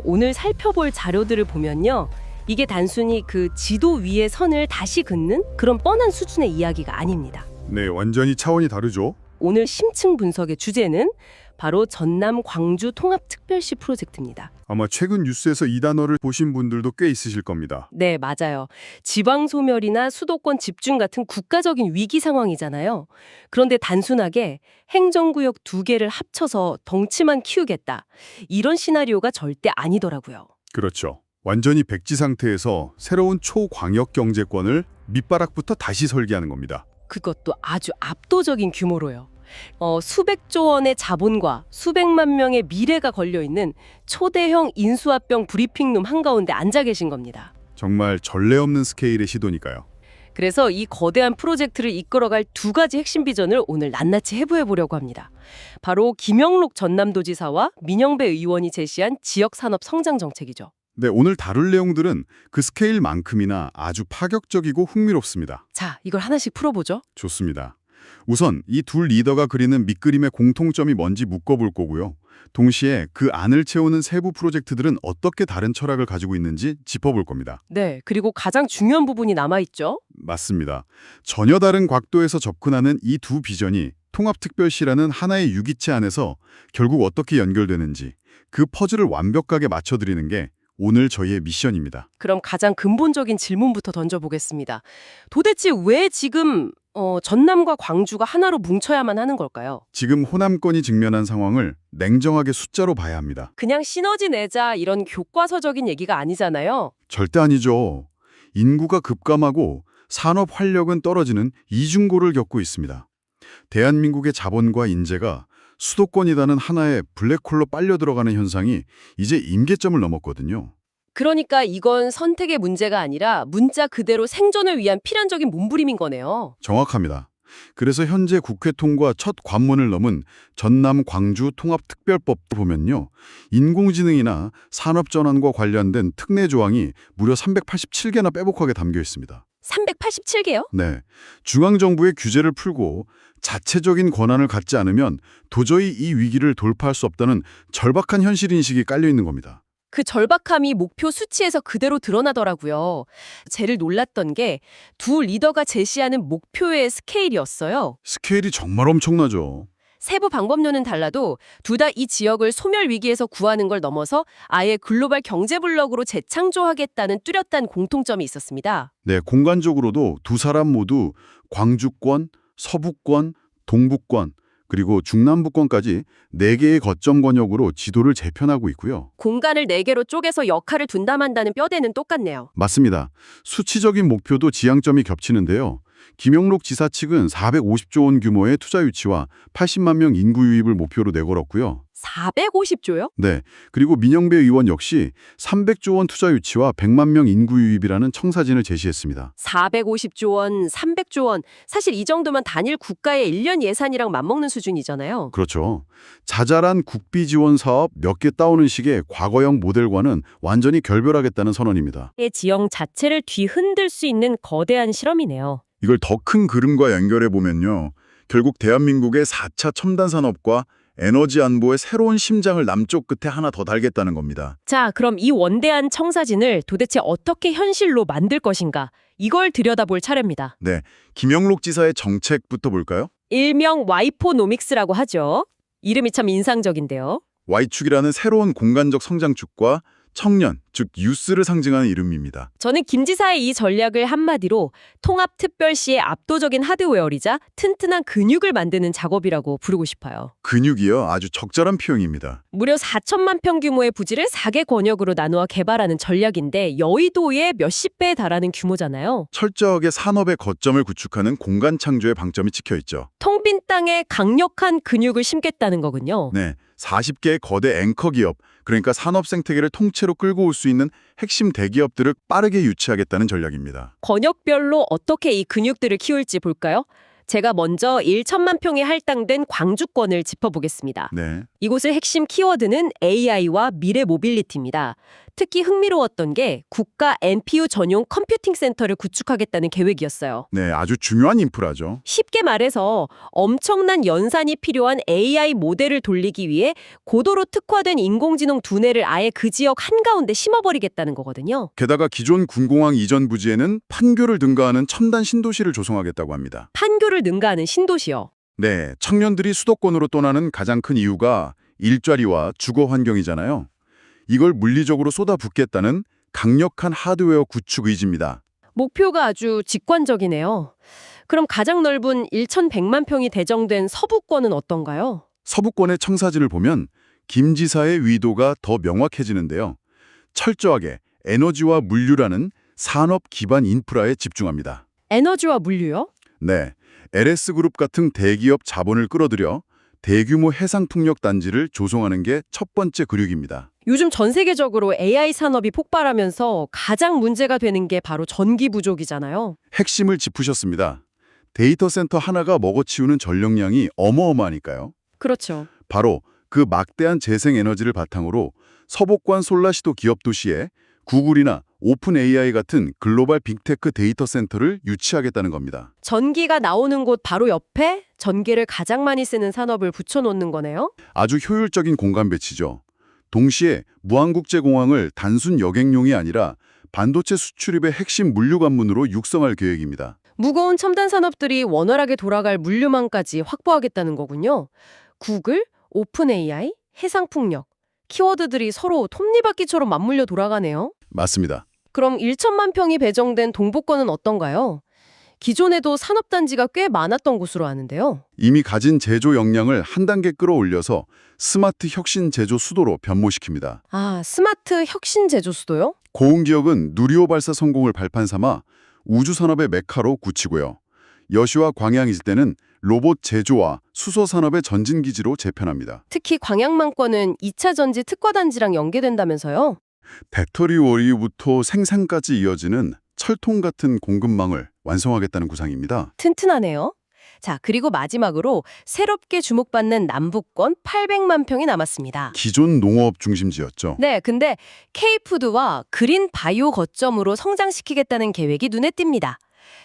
오늘 살펴볼 자료들을 보면요. 이게 단순히 그 지도 위의 선을 다시 긋는 그런 뻔한 수준의 이야기가 아닙니다. 네, 완전히 차원이 다르죠. 오늘 심층 분석의 주제는 바로 전남 광주 통합특별시 프로젝트입니다. 아마 최근 뉴스에서 이 단어를 보신 분들도 꽤 있으실 겁니다. 네, 맞아요. 지방소멸이나 수도권 집중 같은 국가적인 위기 상황이잖아요. 그런데 단순하게 행정구역 2개를 합쳐서 덩치만 키우겠다. 이런 시나리오가 절대 아니더라고요. 그렇죠. 완전히 백지 상태에서 새로운 초광역경제권을 밑바닥부터 다시 설계하는 겁니다. 그것도 아주 압도적인 규모로요. 수백조 원의 자본과 수백만 명의 미래가 걸려있는 초대형 인수합병 브리핑룸 한가운데 앉아 계신 겁니다. 정말 전례 없는 스케일의 시도니까요. 그래서 이 거대한 프로젝트를 이끌어갈 2가지 핵심 비전을 오늘 낱낱이 해부해보려고 합니다. 바로 김영록 전남도지사와 민영배 의원이 제시한 지역산업 성장 정책이죠. 네, 오늘 다룰 내용들은 그 스케일만큼이나 아주 파격적이고 흥미롭습니다. 자, 이걸 하나씩 풀어보죠. 좋습니다. 우선 이 둘 리더가 그리는 밑그림의 공통점이 뭔지 묶어볼 거고요. 동시에 그 안을 채우는 세부 프로젝트들은 어떻게 다른 철학을 가지고 있는지 짚어볼 겁니다. 네, 그리고 가장 중요한 부분이 남아있죠. 맞습니다. 전혀 다른 각도에서 접근하는 이 두 비전이 통합특별시라는 하나의 유기체 안에서 결국 어떻게 연결되는지 그 퍼즐을 완벽하게 맞춰드리는 게 오늘 저희의 미션입니다. 그럼 가장 근본적인 질문부터 던져보겠습니다. 도대체 왜 지금 전남과 광주가 하나로 뭉쳐야만 하는 걸까요? 지금 호남권이 직면한 상황을 냉정하게 숫자로 봐야 합니다. 그냥 시너지 내자 이런 교과서적인 얘기가 아니잖아요. 절대 아니죠. 인구가 급감하고 산업 활력은 떨어지는 이중고를 겪고 있습니다. 대한민국의 자본과 인재가 수도권이라는 하나의 블랙홀로 빨려 들어가는 현상이 이제 임계점을 넘었거든요. 그러니까 이건 선택의 문제가 아니라 문자 그대로 생존을 위한 필연적인 몸부림인 거네요. 정확합니다. 그래서 현재 국회 통과 첫 관문을 넘은 전남 광주 통합특별법도 보면요. 인공지능이나 산업전환과 관련된 특례 조항이 무려 387개나 빼곡하게 담겨 있습니다. 387개요? 네. 중앙정부의 규제를 풀고 자체적인 권한을 갖지 않으면 도저히 이 위기를 돌파할 수 없다는 절박한 현실인식이 깔려 있는 겁니다. 그 절박함이 목표 수치에서 그대로 드러나더라고요. 제일 놀랐던 게 두 리더가 제시하는 목표의 스케일이었어요. 스케일이 정말 엄청나죠. 세부 방법론은 달라도 둘 다 이 지역을 소멸 위기에서 구하는 걸 넘어서 아예 글로벌 경제 블록으로 재창조하겠다는 뚜렷한 공통점이 있었습니다. 네, 공간적으로도 두 사람 모두 광주권, 서부권, 동부권, 그리고 중남부권까지 4개의 거점 권역으로 지도를 재편하고 있고요. 공간을 4개로 쪼개서 역할을 분담한다는 뼈대는 똑같네요. 맞습니다. 수치적인 목표도 지향점이 겹치는데요. 김영록 지사 측은 450조 원 규모의 투자 유치와 80만 명 인구 유입을 목표로 내걸었고요. 450조요? 네, 그리고 민영배 의원 역시 300조 원 투자 유치와 100만 명 인구 유입이라는 청사진을 제시했습니다. 450조 원, 300조 원. 사실 이 정도면 단일 국가의 1년 예산이랑 맞먹는 수준이잖아요. 그렇죠. 자잘한 국비 지원 사업 몇 개 따오는 식의 과거형 모델과는 완전히 결별하겠다는 선언입니다. 지형 자체를 뒤흔들 수 있는 거대한 실험이네요. 이걸 더 큰 그림과 연결해 보면요. 결국 대한민국의 4차 첨단 산업과 에너지 안보의 새로운 심장을 남쪽 끝에 하나 더 달겠다는 겁니다. 자, 그럼 이 원대한 청사진을 도대체 어떻게 현실로 만들 것인가? 이걸 들여다볼 차례입니다. 네, 김영록 지사의 정책부터 볼까요? 일명 와이포노믹스라고 하죠. 이름이 참 인상적인데요. Y축이라는 새로운 공간적 성장축과 청년, 즉 유스를 상징하는 이름입니다. 저는 김 지사의 이 전략을 한마디로 통합특별시의 압도적인 하드웨어이자 튼튼한 근육을 만드는 작업이라고 부르고 싶어요. 근육이요, 아주 적절한 표현입니다. 무려 4천만 평 규모의 부지를 4개 권역으로 나누어 개발하는 전략인데 여의도의 몇십 배에 달하는 규모잖아요. 철저하게 산업의 거점을 구축하는 공간 창조에 방점이 찍혀 있죠. 텅 빈 땅에 강력한 근육을 심겠다는 거군요. 네, 40개의 거대 앵커 기업, 그러니까 산업 생태계를 통째로 끌고 올 수 있는 핵심 대기업들을 빠르게 유치하겠다는 전략입니다. 권역별로 어떻게 이 근육들을 키울지 볼까요? 제가 먼저 1천만 평에 할당된 광주권을 짚어보겠습니다. 네. 이곳의 핵심 키워드는 AI와 미래 모빌리티입니다. 특히 흥미로웠던 게 국가 NPU 전용 컴퓨팅 센터를 구축하겠다는 계획이었어요. 네, 아주 중요한 인프라죠. 쉽게 말해서 엄청난 연산이 필요한 AI 모델을 돌리기 위해 고도로 특화된 인공지능 두뇌를 아예 그 지역 한가운데 심어버리겠다는 거거든요. 게다가 기존 군공항 이전 부지에는 판교를 능가하는 첨단 신도시를 조성하겠다고 합니다. 판교를 능가하는 신도시요. 네, 청년들이 수도권으로 떠나는 가장 큰 이유가 일자리와 주거 환경이잖아요. 이걸 물리적으로 쏟아붓겠다는 강력한 하드웨어 구축 의지입니다. 목표가 아주 직관적이네요. 그럼 가장 넓은 1,100만 평이 대정된 서부권은 어떤가요? 서부권의 청사진을 보면 김 지사의 의도가 더 명확해지는데요. 철저하게 에너지와 물류라는 산업 기반 인프라에 집중합니다. 에너지와 물류요? 네, LS그룹 같은 대기업 자본을 끌어들여 대규모 해상풍력 단지를 조성하는 게 첫 번째 근육입니다. 요즘 전 세계적으로 AI 산업이 폭발하면서 가장 문제가 되는 게 바로 전기 부족이잖아요. 핵심을 짚으셨습니다. 데이터 센터 하나가 먹어치우는 전력량이 어마어마하니까요. 그렇죠. 바로 그 막대한 재생에너지를 바탕으로 서복관 솔라시도 기업 도시에 구글이나 오픈 AI 같은 글로벌 빅테크 데이터 센터를 유치하겠다는 겁니다. 전기가 나오는 곳 바로 옆에 전기를 가장 많이 쓰는 산업을 붙여놓는 거네요. 아주 효율적인 공간 배치죠. 동시에 무한국제공항을 단순 여객용이 아니라 반도체 수출입의 핵심 물류 관문으로 육성할 계획입니다. 무거운 첨단 산업들이 원활하게 돌아갈 물류망까지 확보하겠다는 거군요. 구글, 오픈 AI, 해상풍력. 키워드들이 서로 톱니바퀴처럼 맞물려 돌아가네요. 맞습니다. 그럼 1천만 평이 배정된 동부권은 어떤가요? 기존에도 산업단지가 꽤 많았던 곳으로 아는데요. 이미 가진 제조 역량을 한 단계 끌어올려서 스마트 혁신 제조 수도로 변모시킵니다. 아, 스마트 혁신 제조 수도요? 고흥지역은 누리호 발사 성공을 발판 삼아 우주산업의 메카로 굳히고요. 여시와 광양일 때는 로봇 제조와 수소산업의 전진기지로 재편합니다. 특히 광양망권은 2차 전지 특화단지랑 연계된다면서요? 배터리 원료부터 생산까지 이어지는 철통 같은 공급망을 완성하겠다는 구상입니다. 튼튼하네요. 자, 그리고 마지막으로 새롭게 주목받는 남부권 800만 평이 남았습니다. 기존 농업 중심지였죠. 네, 근데 K푸드와 그린 바이오 거점으로 성장시키겠다는 계획이 눈에 띕니다.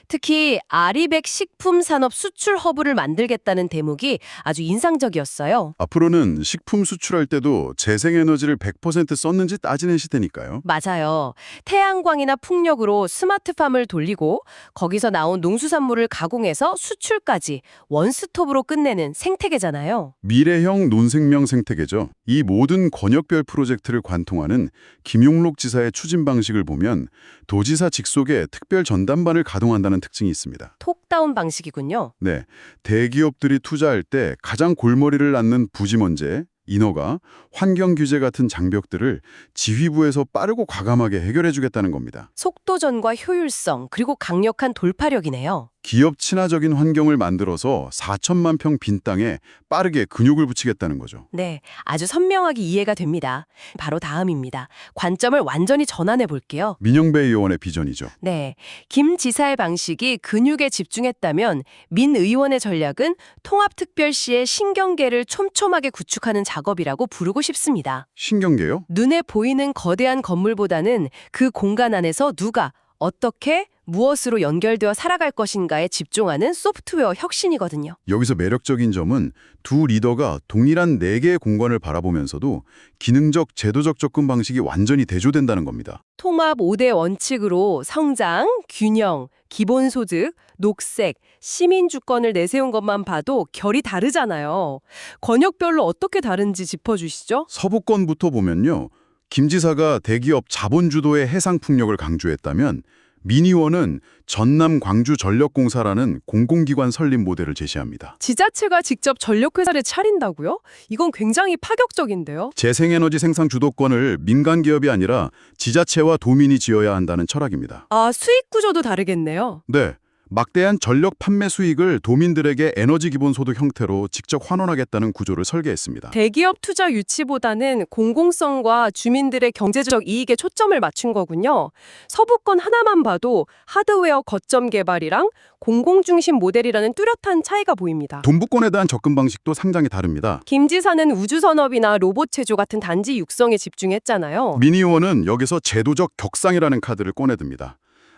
특히 아리백 식품 산업 수출 허브를 만들겠다는 대목이 아주 인상적이었어요. 앞으로는 식품 수출할 때도 재생에너지를 100% 썼는지 따지는 시대니까요. 맞아요. 태양광이나 풍력으로 스마트팜을 돌리고 거기서 나온 농수산물을 가공해서 수출까지 원스톱으로 끝내는 생태계잖아요. 미래형 논생명 생태계죠. 이 모든 권역별 프로젝트를 관통하는 김용록 지사의 추진 방식을 보면 도지사 직속에 특별 전담반을 가동한다는 특징이 있습니다. 톡다운 방식이군요. 네, 대기업들이 투자할 때 가장 골머리를 앓는 부지문제, 인허가, 환경규제 같은 장벽들을 지휘부에서 빠르고 과감하게 해결해주겠다는 겁니다. 속도전과 효율성, 그리고 강력한 돌파력이네요. 기업 친화적인 환경을 만들어서 4천만 평 빈 땅에 빠르게 근육을 붙이겠다는 거죠. 네, 아주 선명하게 이해가 됩니다. 바로 다음입니다. 관점을 완전히 전환해 볼게요. 민영배 의원의 비전이죠. 네, 김 지사의 방식이 근육에 집중했다면 민 의원의 전략은 통합특별시의 신경계를 촘촘하게 구축하는 작업이라고 부르고 싶습니다. 신경계요? 눈에 보이는 거대한 건물보다는 그 공간 안에서 누가 어떻게 무엇으로 연결되어 살아갈 것인가에 집중하는 소프트웨어 혁신이거든요. 여기서 매력적인 점은 두 리더가 동일한 4개의 공간을 바라보면서도 기능적, 제도적 접근 방식이 완전히 대조된다는 겁니다. 통합 5대 원칙으로 성장, 균형, 기본소득, 녹색, 시민주권을 내세운 것만 봐도 결이 다르잖아요. 권역별로 어떻게 다른지 짚어주시죠. 서부권부터 보면요. 김 지사가 대기업 자본 주도의 해상풍력을 강조했다면 민의원은 전남 광주 전력공사라는 공공기관 설립 모델을 제시합니다. 지자체가 직접 전력회사를 차린다고요? 이건 굉장히 파격적인데요. 재생에너지 생산 주도권을 민간 기업이 아니라 지자체와 도민이 지어야 한다는 철학입니다. 아, 수익 구조도 다르겠네요. 네, 막대한 전력 판매 수익을 도민들에게 에너지 기본소득 형태로 직접 환원하겠다는 구조를 설계했습니다. 대기업 투자 유치보다는 공공성과 주민들의 경제적 이익에 초점을 맞춘 거군요. 서부권 하나만 봐도 하드웨어 거점 개발이랑 공공 중심 모델이라는 뚜렷한 차이가 보입니다. 동부권에 대한 접근 방식도 상당히 다릅니다. 김 지사는 우주산업이나 로봇 제조 같은 단지 육성에 집중했잖아요. 민 의원은 여기서 제도적 격상이라는 카드를 꺼내듭니다.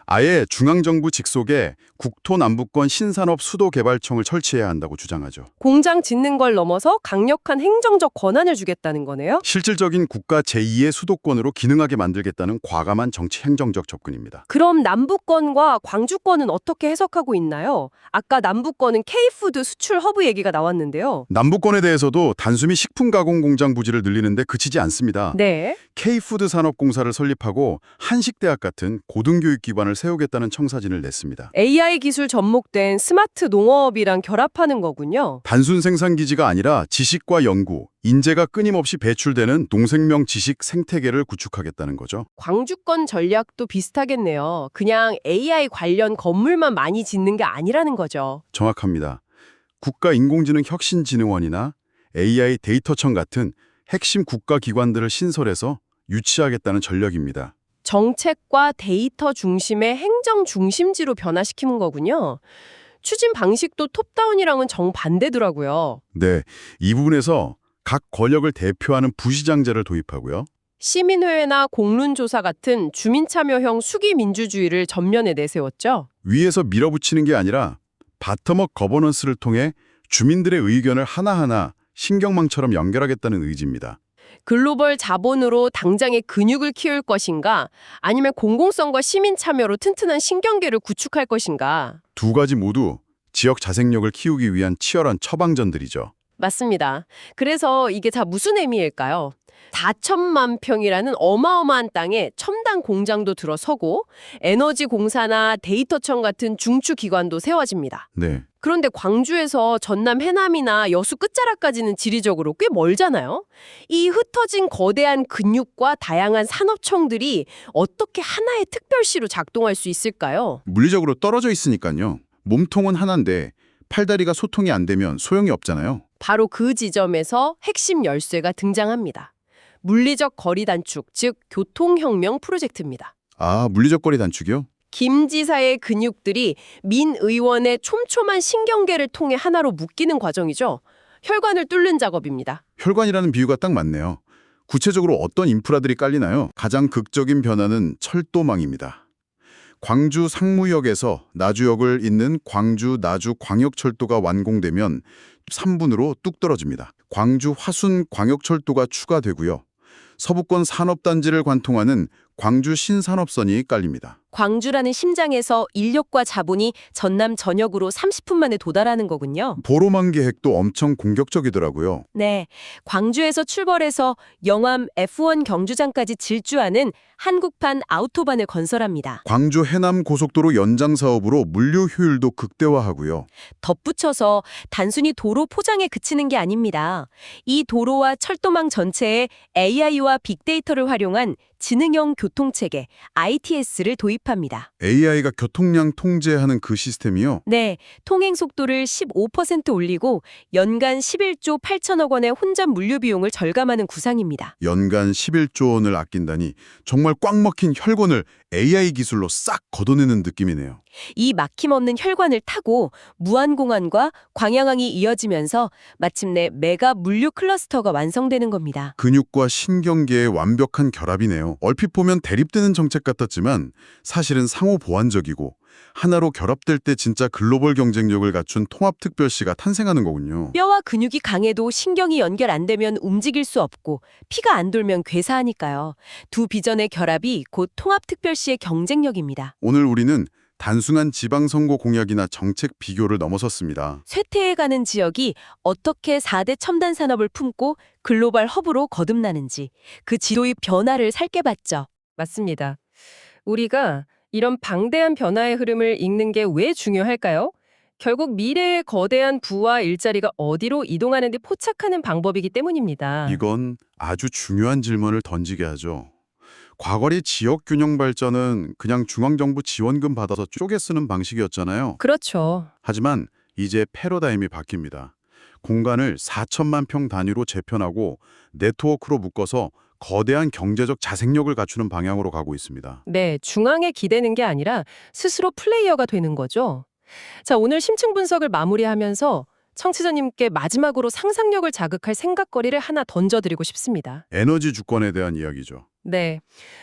아예 중앙정부 직속에 국토남부권 신산업 수도개발청을 설치해야 한다고 주장하죠. 공장 짓는 걸 넘어서 강력한 행정적 권한을 주겠다는 거네요. 실질적인 국가 제2의 수도권으로 기능하게 만들겠다는 과감한 정치 행정적 접근입니다. 그럼 남부권과 광주권은 어떻게 해석하고 있나요? 아까 남부권은 K푸드 수출 허브 얘기가 나왔는데요. 남부권에 대해서도 단순히 식품 가공 공장 부지를 늘리는데 그치지 않습니다. 네. K푸드 산업공사를 설립하고 한식대학 같은 고등교육 기관을 세우겠다는 청사진을 냈습니다. AI 기술 접목된 스마트 농업이랑 결합하는 거군요. 단순 생산기지가 아니라 지식과 연구, 인재가 끊임없이 배출되는 동생명 지식 생태계를 구축하겠다는 거죠. 광주권 전략도 비슷하겠네요. 그냥 AI 관련 건물만 많이 짓는 게 아니라는 거죠. 정확합니다. 국가인공지능혁신진흥원이나 AI 데이터청 같은 핵심 국가기관들을 신설해서 유치하겠다는 전략입니다. 정책과 데이터 중심의 행정 중심지로 변화시키는 거군요. 추진 방식도 톱다운이랑은 정반대더라고요. 네, 이 부분에서 각 권력을 대표하는 부시장제를 도입하고요. 시민회회나 공론조사 같은 주민참여형 수기민주주의를 전면에 내세웠죠. 위에서 밀어붙이는 게 아니라 바텀업 거버넌스를 통해 주민들의 의견을 하나하나 신경망처럼 연결하겠다는 의지입니다. 글로벌 자본으로 당장의 근육을 키울 것인가, 아니면 공공성과 시민 참여로 튼튼한 신경계를 구축할 것인가. 두 가지 모두 지역 자생력을 키우기 위한 치열한 처방전들이죠. 맞습니다. 그래서 이게 다 무슨 의미일까요? 4천만 평이라는 어마어마한 땅에 첨단 공장도 들어서고 에너지 공사나 데이터청 같은 중추 기관도 세워집니다. 네, 그런데 광주에서 전남 해남이나 여수 끝자락까지는 지리적으로 꽤 멀잖아요. 이 흩어진 거대한 근육과 다양한 산업청들이 어떻게 하나의 특별시로 작동할 수 있을까요? 물리적으로 떨어져 있으니까요. 몸통은 하나인데 팔다리가 소통이 안 되면 소용이 없잖아요. 바로 그 지점에서 핵심 열쇠가 등장합니다. 물리적 거리 단축, 즉 교통혁명 프로젝트입니다. 아, 물리적 거리 단축이요? 김 지사의 근육들이 민 의원의 촘촘한 신경계를 통해 하나로 묶이는 과정이죠. 혈관을 뚫는 작업입니다. 혈관이라는 비유가 딱 맞네요. 구체적으로 어떤 인프라들이 깔리나요? 가장 극적인 변화는 철도망입니다. 광주 상무역에서 나주역을 잇는 광주 나주 광역철도가 완공되면 3분으로 뚝 떨어집니다. 광주 화순 광역철도가 추가되고요. 서부권 산업단지를 관통하는 광주 신산업선이 깔립니다. 광주라는 심장에서 인력과 자본이 전남 전역으로 30분 만에 도달하는 거군요. 보로만 계획도 엄청 공격적이더라고요. 네, 광주에서 출발해서 영암 F1 경주장까지 질주하는 한국판 아우토반을 건설합니다. 광주 해남 고속도로 연장 사업으로 물류 효율도 극대화하고요. 덧붙여서 단순히 도로 포장에 그치는 게 아닙니다. 이 도로와 철도망 전체에 AI와 빅데이터를 활용한 지능형 교통체계 ITS를 도입합니다. AI가 교통량 통제하는 그 시스템이요? 네, 통행 속도를 15% 올리고 연간 11조 8천억 원의 혼잡 물류 비용을 절감하는 구상입니다. 연간 11조 원을 아낀다니 정말 꽉 막힌 혈관을 AI 기술로 싹 걷어내는 느낌이네요. 이 막힘없는 혈관을 타고 무안공항과 광양항이 이어지면서 마침내 메가 물류 클러스터가 완성되는 겁니다. 근육과 신경계의 완벽한 결합이네요. 얼핏 보면 대립되는 정책 같았지만 사실은 상호 보완적이고 하나로 결합될 때 진짜 글로벌 경쟁력을 갖춘 통합특별시가 탄생하는 거군요. 뼈와 근육이 강해도 신경이 연결 안 되면 움직일 수 없고 피가 안 돌면 괴사하니까요. 두 비전의 결합이 곧 통합특별시의 경쟁력입니다. 오늘 우리는 단순한 지방선거 공약이나 정책 비교를 넘어섰습니다. 쇠퇴해가는 지역이 어떻게 4대 첨단 산업을 품고 글로벌 허브로 거듭나는지 그 지도의 변화를 살펴봤죠. 맞습니다. 우리가 이런 방대한 변화의 흐름을 읽는 게 왜 중요할까요? 결국 미래의 거대한 부와 일자리가 어디로 이동하는 데 포착하는 방법이기 때문입니다. 이건 아주 중요한 질문을 던지게 하죠. 과거리 지역 균형 발전은 그냥 중앙정부 지원금 받아서 쪼개 쓰는 방식이었잖아요. 그렇죠. 하지만 이제 패러다임이 바뀝니다. 공간을 4천만 평 단위로 재편하고 네트워크로 묶어서 거대한 경제적 자생력을 갖추는 방향으로 가고 있습니다. 네, 중앙에 기대는 게 아니라 스스로 플레이어가 되는 거죠. 자, 오늘 심층 분석을 마무리하면서 청취자님께 마지막으로 상상력을 자극할 생각거리를 하나 던져드리고 싶습니다. 에너지 주권에 대한 이야기죠. 네.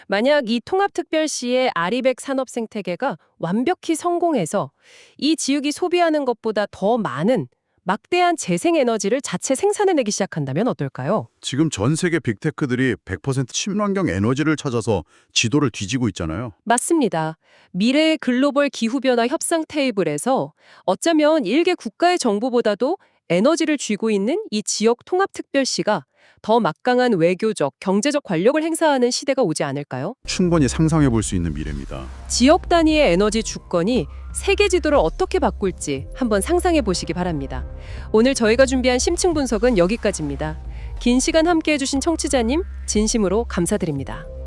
만약 이 통합특별시의 아리백 산업 생태계가 완벽히 성공해서 이 지역이 소비하는 것보다 더 많은 막대한 재생에너지를 자체 생산해내기 시작한다면 어떨까요? 지금 전 세계 빅테크들이 100% 친환경 에너지를 찾아서 지도를 뒤지고 있잖아요. 맞습니다. 미래의 글로벌 기후변화 협상 테이블에서 어쩌면 일개 국가의 정보보다도 에너지를 쥐고 있는 이 지역 통합특별시가 더 막강한 외교적, 경제적 관력을 행사하는 시대가 오지 않을까요? 충분히 상상해 볼 수 있는 미래입니다. 지역 단위의 에너지 주권이 세계 지도를 어떻게 바꿀지 한번 상상해 보시기 바랍니다. 오늘 저희가 준비한 심층 분석은 여기까지입니다. 긴 시간 함께해 주신 청취자님 진심으로 감사드립니다.